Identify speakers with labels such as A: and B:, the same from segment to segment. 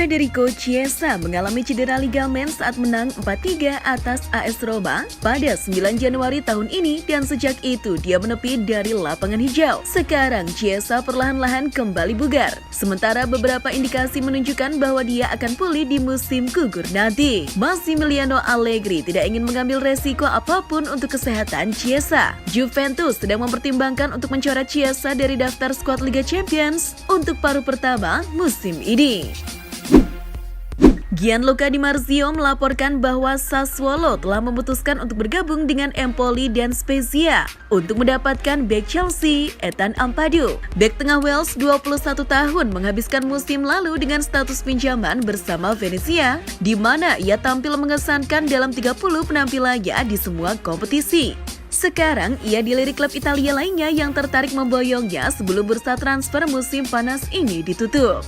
A: Federico Chiesa mengalami cedera ligamen saat menang 4-3 atas AS Roma pada 9 Januari tahun ini dan sejak itu dia menepi dari lapangan hijau. Sekarang Chiesa perlahan-lahan kembali bugar. Sementara beberapa indikasi menunjukkan bahwa dia akan pulih di musim gugur nanti. Massimiliano Allegri tidak ingin mengambil resiko apapun untuk kesehatan Chiesa. Juventus sedang mempertimbangkan untuk mencoret Chiesa dari daftar skuad Liga Champions untuk paruh pertama musim ini. Gianluca Di Marzio melaporkan bahwa Sassuolo telah memutuskan untuk bergabung dengan Empoli dan Spezia untuk mendapatkan bek Chelsea, Ethan Ampadu. Bek tengah Wales 21 tahun menghabiskan musim lalu dengan status pinjaman bersama Venezia, di mana ia tampil mengesankan dalam 30 penampilannya di semua kompetisi. Sekarang ia dilirik klub Italia lainnya yang tertarik memboyongnya sebelum bursa transfer musim panas ini ditutup.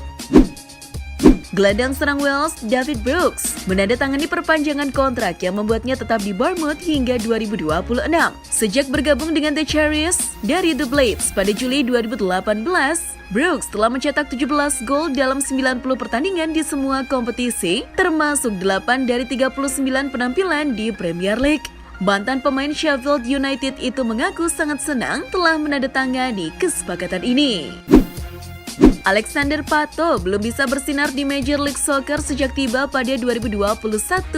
A: Gelandang serang Wales David Brooks menandatangani perpanjangan kontrak yang membuatnya tetap di Bournemouth hingga 2026. Sejak bergabung dengan The Cherries dari The Blades pada Juli 2018, Brooks telah mencetak 17 gol dalam 90 pertandingan di semua kompetisi, termasuk 8 dari 39 penampilan di Premier League. Mantan pemain Sheffield United itu mengaku sangat senang telah menandatangani kesepakatan ini. Alexander Pato belum bisa bersinar di Major League Soccer sejak tiba pada 2021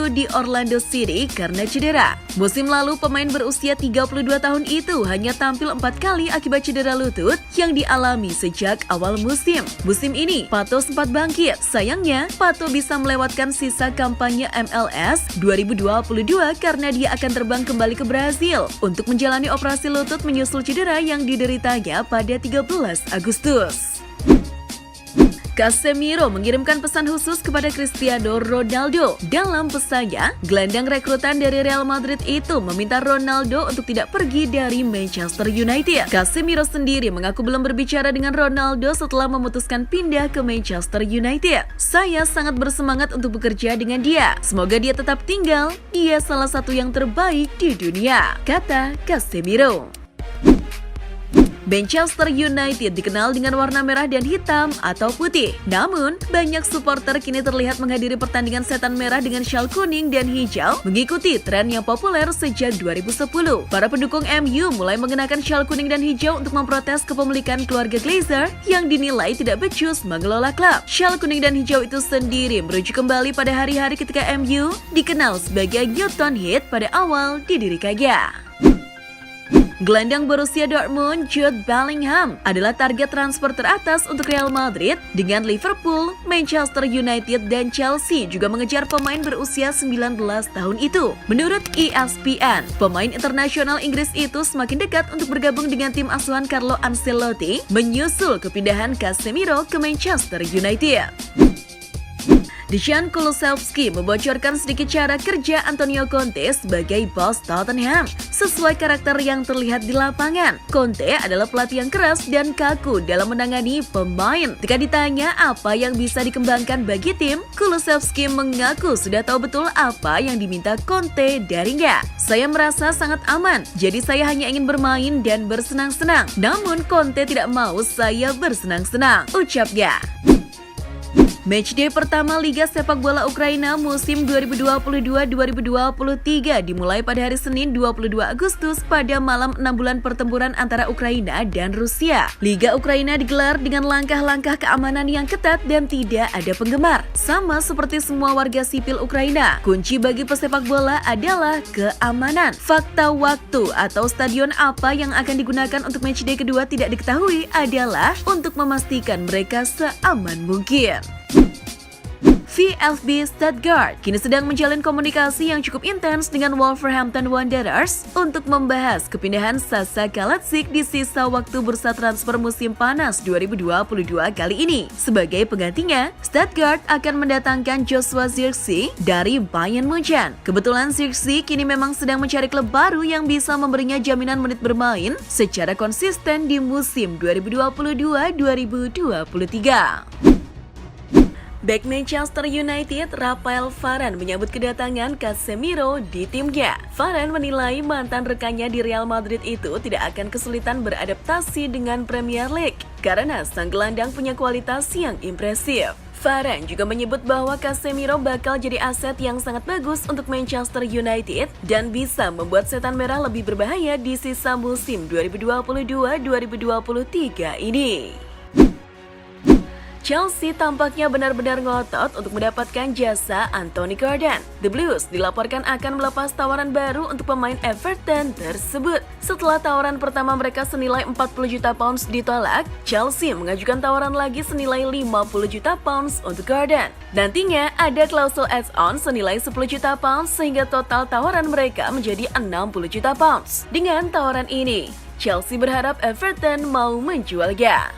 A: di Orlando City karena cedera. Musim lalu pemain berusia 32 tahun itu hanya tampil 4 kali akibat cedera lutut yang dialami sejak awal musim. Musim ini Pato sempat bangkit. Sayangnya Pato bisa melewatkan sisa kampanye MLS 2022 karena dia akan terbang kembali ke Brazil untuk menjalani operasi lutut menyusul cedera yang dideritanya pada 13 Agustus. Casemiro mengirimkan pesan khusus kepada Cristiano Ronaldo. Dalam pesannya, gelandang rekrutan dari Real Madrid itu meminta Ronaldo untuk tidak pergi dari Manchester United. Casemiro sendiri mengaku belum berbicara dengan Ronaldo setelah memutuskan pindah ke Manchester United. Saya sangat bersemangat untuk bekerja dengan dia. Semoga dia tetap tinggal. Dia salah satu yang terbaik di dunia, kata Casemiro. Manchester United dikenal dengan warna merah dan hitam atau putih. Namun, banyak supporter kini terlihat menghadiri pertandingan setan merah dengan syal kuning dan hijau, mengikuti tren yang populer sejak 2010. Para pendukung MU mulai mengenakan syal kuning dan hijau untuk memprotes kepemilikan keluarga Glazer yang dinilai tidak becus mengelola klub. Syal kuning dan hijau itu sendiri merujuk kembali pada hari-hari ketika MU dikenal sebagai Newton Heath pada awal didirikannya. Gelandang Borussia Dortmund Jude Bellingham adalah target transfer teratas untuk Real Madrid dengan Liverpool, Manchester United, dan Chelsea juga mengejar pemain berusia 19 tahun itu. Menurut ESPN, pemain internasional Inggris itu semakin dekat untuk bergabung dengan tim asuhan Carlo Ancelotti menyusul kepindahan Casemiro ke Manchester United. Dejan Kulusevski membocorkan sedikit cara kerja Antonio Conte sebagai bos Tottenham. Sesuai karakter yang terlihat di lapangan, Conte adalah pelatih yang keras dan kaku dalam menangani pemain. Ketika ditanya apa yang bisa dikembangkan bagi tim, Kulusevski mengaku sudah tahu betul apa yang diminta Conte darinya. Saya merasa sangat aman, jadi saya hanya ingin bermain dan bersenang-senang. Namun Conte tidak mau saya bersenang-senang, ucapnya. Matchday pertama Liga Sepak Bola Ukraina musim 2022-2023 dimulai pada hari Senin 22 Agustus pada malam 6 bulan pertempuran antara Ukraina dan Rusia. Liga Ukraina digelar dengan langkah-langkah keamanan yang ketat dan tidak ada penggemar. Sama seperti semua warga sipil Ukraina, kunci bagi pesepak bola adalah keamanan. Fakta waktu atau stadion apa yang akan digunakan untuk matchday kedua tidak diketahui adalah untuk memastikan mereka seaman mungkin. VfB Stuttgart kini sedang menjalin komunikasi yang cukup intens dengan Wolverhampton Wanderers untuk membahas kepindahan Sasa Kalajic di sisa waktu bursa transfer musim panas 2022 kali ini. Sebagai penggantinya, Stuttgart akan mendatangkan Joshua Zirkzee dari Bayern Munchen. Kebetulan Zirkzee kini memang sedang mencari klub baru yang bisa memberinya jaminan menit bermain secara konsisten di musim 2022-2023. Bek Manchester United, Rafael Varane menyambut kedatangan Casemiro di timnya. Varane menilai mantan rekannya di Real Madrid itu tidak akan kesulitan beradaptasi dengan Premier League karena sang gelandang punya kualitas yang impresif. Varane juga menyebut bahwa Casemiro bakal jadi aset yang sangat bagus untuk Manchester United dan bisa membuat setan merah lebih berbahaya di sisa musim 2022-2023 ini. Chelsea tampaknya benar-benar ngotot untuk mendapatkan jasa Anthony Gordon. The Blues dilaporkan akan melepas tawaran baru untuk pemain Everton tersebut. Setelah tawaran pertama mereka senilai 40 juta pounds ditolak, Chelsea mengajukan tawaran lagi senilai 50 juta pounds untuk Gordon. Nantinya ada klausul add-on senilai 10 juta pounds sehingga total tawaran mereka menjadi 60 juta pounds. Dengan tawaran ini, Chelsea berharap Everton mau menjualnya.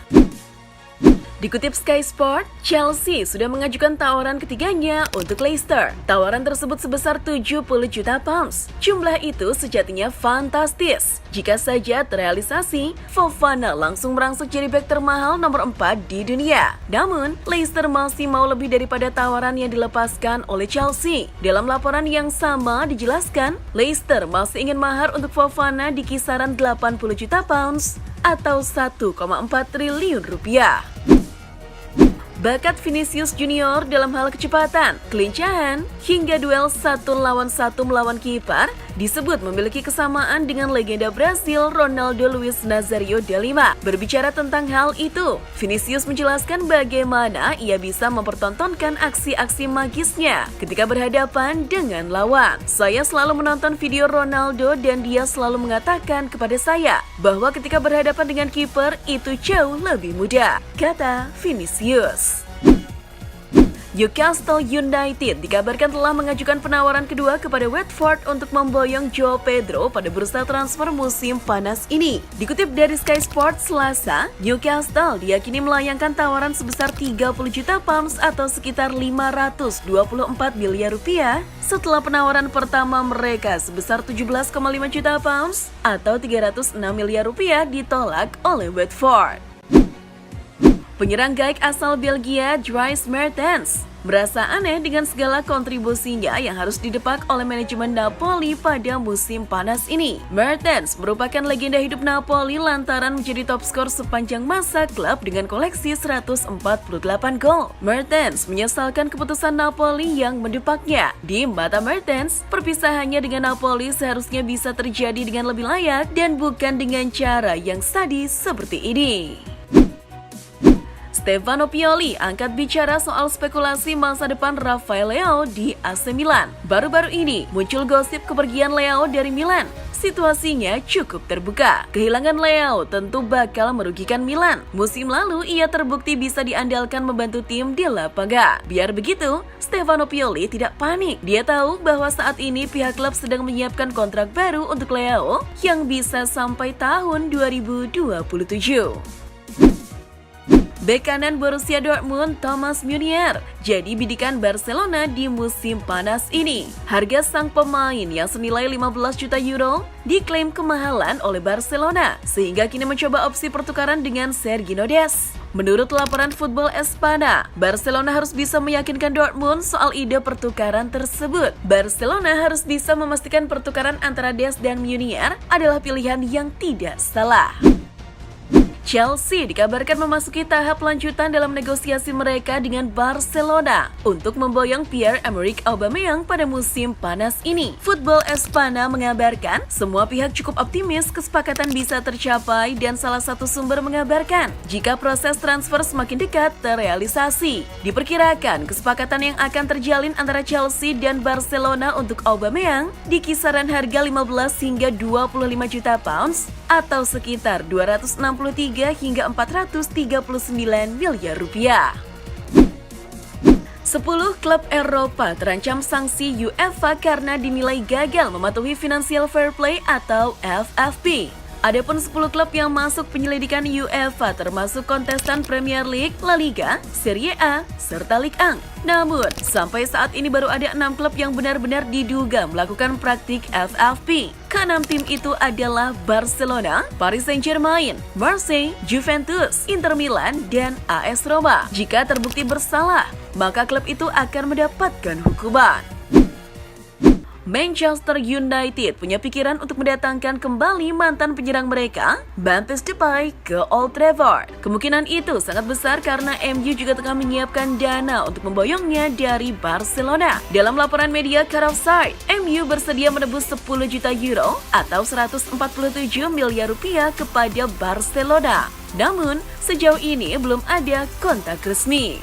A: Dikutip Sky Sport, Chelsea sudah mengajukan tawaran ketiganya untuk Leicester. Tawaran tersebut sebesar 70 juta pounds. Jumlah itu sejatinya fantastis. Jika saja terrealisasi, Fofana langsung merangsek jadi bek termahal nomor 4 di dunia. Namun, Leicester masih mau lebih daripada tawaran yang dilepaskan oleh Chelsea. Dalam laporan yang sama dijelaskan, Leicester masih ingin mahar untuk Fofana di kisaran 80 juta pounds atau 1,4 triliun rupiah. Bakat Vinicius Junior dalam hal kecepatan, kelincahan, hingga duel 1 lawan 1 melawan kiper disebut memiliki kesamaan dengan legenda Brasil Ronaldo Luiz Nazario da Lima. Berbicara tentang hal itu, Vinicius menjelaskan bagaimana ia bisa mempertontonkan aksi-aksi magisnya ketika berhadapan dengan lawan. Saya selalu menonton video Ronaldo dan dia selalu mengatakan kepada saya bahwa ketika berhadapan dengan kiper itu jauh lebih mudah, kata Vinicius. Newcastle United dikabarkan telah mengajukan penawaran kedua kepada Watford untuk memboyong João Pedro pada bursa transfer musim panas ini. Dikutip dari Sky Sports Selasa, Newcastle diyakini melayangkan tawaran sebesar 30 juta pounds atau sekitar 524 miliar rupiah setelah penawaran pertama mereka sebesar 17,5 juta pounds atau 306 miliar rupiah ditolak oleh Watford. Penyerang Genk asal Belgia Dries Mertens merasa aneh dengan segala kontribusinya yang harus didepak oleh manajemen Napoli pada musim panas ini. Mertens merupakan legenda hidup Napoli lantaran menjadi top skor sepanjang masa klub dengan koleksi 148 gol. Mertens menyesalkan keputusan Napoli yang mendepaknya. Di mata Mertens, perpisahannya dengan Napoli seharusnya bisa terjadi dengan lebih layak dan bukan dengan cara yang sadis seperti ini. Stefano Pioli angkat bicara soal spekulasi masa depan Rafael Leao di AC Milan. Baru-baru ini muncul gosip kepergian Leao dari Milan. Situasinya cukup terbuka. Kehilangan Leao tentu bakal merugikan Milan. Musim lalu ia terbukti bisa diandalkan membantu tim di lapangan. Biar begitu, Stefano Pioli tidak panik. Dia tahu bahwa saat ini pihak klub sedang menyiapkan kontrak baru untuk Leao yang bisa sampai tahun 2027. Bek kanan Borussia Dortmund Thomas Meunier jadi bidikan Barcelona di musim panas ini. Harga sang pemain yang senilai 15 juta euro diklaim kemahalan oleh Barcelona sehingga kini mencoba opsi pertukaran dengan Sergio Dest. Menurut laporan Football Espana, Barcelona harus bisa meyakinkan Dortmund soal ide pertukaran tersebut. Barcelona harus bisa memastikan pertukaran antara Dest dan Meunier adalah pilihan yang tidak salah. Chelsea dikabarkan memasuki tahap lanjutan dalam negosiasi mereka dengan Barcelona untuk memboyong Pierre-Emerick Aubameyang pada musim panas ini. Football Espana mengabarkan semua pihak cukup optimis kesepakatan bisa tercapai dan salah satu sumber mengabarkan jika proses transfer semakin dekat terrealisasi. Diperkirakan kesepakatan yang akan terjalin antara Chelsea dan Barcelona untuk Aubameyang di kisaran harga 15 hingga 25 juta pounds atau sekitar 263 hingga 439 miliar rupiah. 10 klub Eropa terancam sanksi UEFA karena dinilai gagal mematuhi Financial Fair Play atau FFP. Adapun 10 klub yang masuk penyelidikan UEFA termasuk kontestan Premier League, La Liga, Serie A, serta Ligue 1. Namun, sampai saat ini baru ada 6 klub yang benar-benar diduga melakukan praktik FFP. Keenam tim itu adalah Barcelona, Paris Saint-Germain, Marseille, Juventus, Inter Milan, dan AS Roma. Jika terbukti bersalah, maka klub itu akan mendapatkan hukuman. Manchester United punya pikiran untuk mendatangkan kembali mantan penyerang mereka, Memphis Depay, ke Old Trafford. Kemungkinan itu sangat besar karena MU juga tengah menyiapkan dana untuk memboyongnya dari Barcelona. Dalam laporan media Cut Offside, MU bersedia menebus 10 juta euro atau 147 miliar rupiah kepada Barcelona. Namun, sejauh ini belum ada kontak resmi.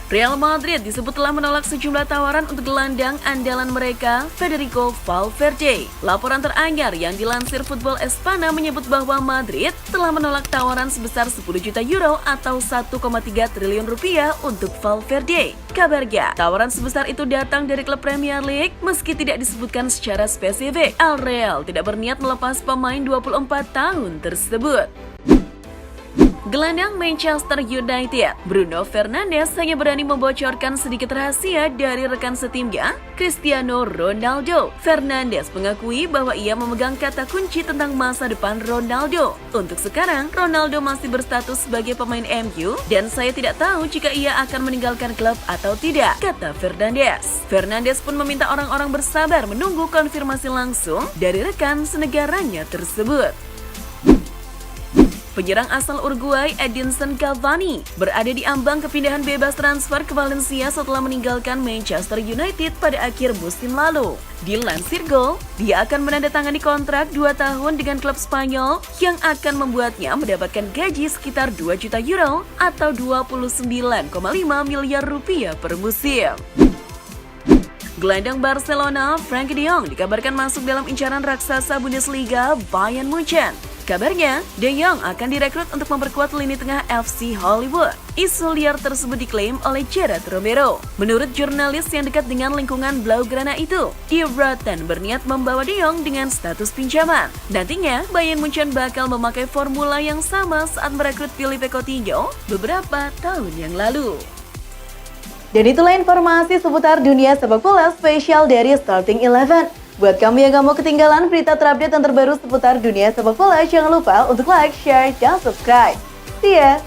A: Real Madrid disebut telah menolak sejumlah tawaran untuk gelandang andalan mereka, Federico Valverde. Laporan teranyar yang dilansir Football Espana menyebut bahwa Madrid telah menolak tawaran sebesar 10 juta euro atau 1,3 triliun rupiah untuk Valverde. Kabarnya, tawaran sebesar itu datang dari klub Premier League meski tidak disebutkan secara spesifik. Al Real tidak berniat melepas pemain 24 tahun tersebut. Gelandang Manchester United, Bruno Fernandes hanya berani membocorkan sedikit rahasia dari rekan setimnya, Cristiano Ronaldo. Fernandes mengakui bahwa ia memegang kata kunci tentang masa depan Ronaldo. Untuk sekarang, Ronaldo masih berstatus sebagai pemain MU dan saya tidak tahu jika ia akan meninggalkan klub atau tidak, kata Fernandes. Fernandes pun meminta orang-orang bersabar menunggu konfirmasi langsung dari rekan senegaranya tersebut. Penyerang asal Uruguay Edinson Cavani berada di ambang kepindahan bebas transfer ke Valencia setelah meninggalkan Manchester United pada akhir musim lalu. Dilansir Goal, dia akan menandatangani kontrak 2 tahun dengan klub Spanyol yang akan membuatnya mendapatkan gaji sekitar 2 juta euro atau 29,5 miliar rupiah per musim. Gelandang Barcelona, Frenkie de Jong dikabarkan masuk dalam incaran raksasa Bundesliga Bayern Munchen. Kabarnya, De Jong akan direkrut untuk memperkuat lini tengah FC Hollywood. Isu liar tersebut diklaim oleh Gerard Romero. Menurut jurnalis yang dekat dengan lingkungan Blaugrana itu, Die Rotten berniat membawa De Jong dengan status pinjaman. Nantinya, Bayern Munchen bakal memakai formula yang sama saat merekrut Philippe Coutinho beberapa tahun yang lalu.
B: Dan itulah informasi seputar dunia sepak bola spesial dari Starting 11. Buat kamu yang gak mau ketinggalan berita terupdate dan terbaru seputar dunia sepak bola, jangan lupa untuk like, share, dan subscribe. See ya!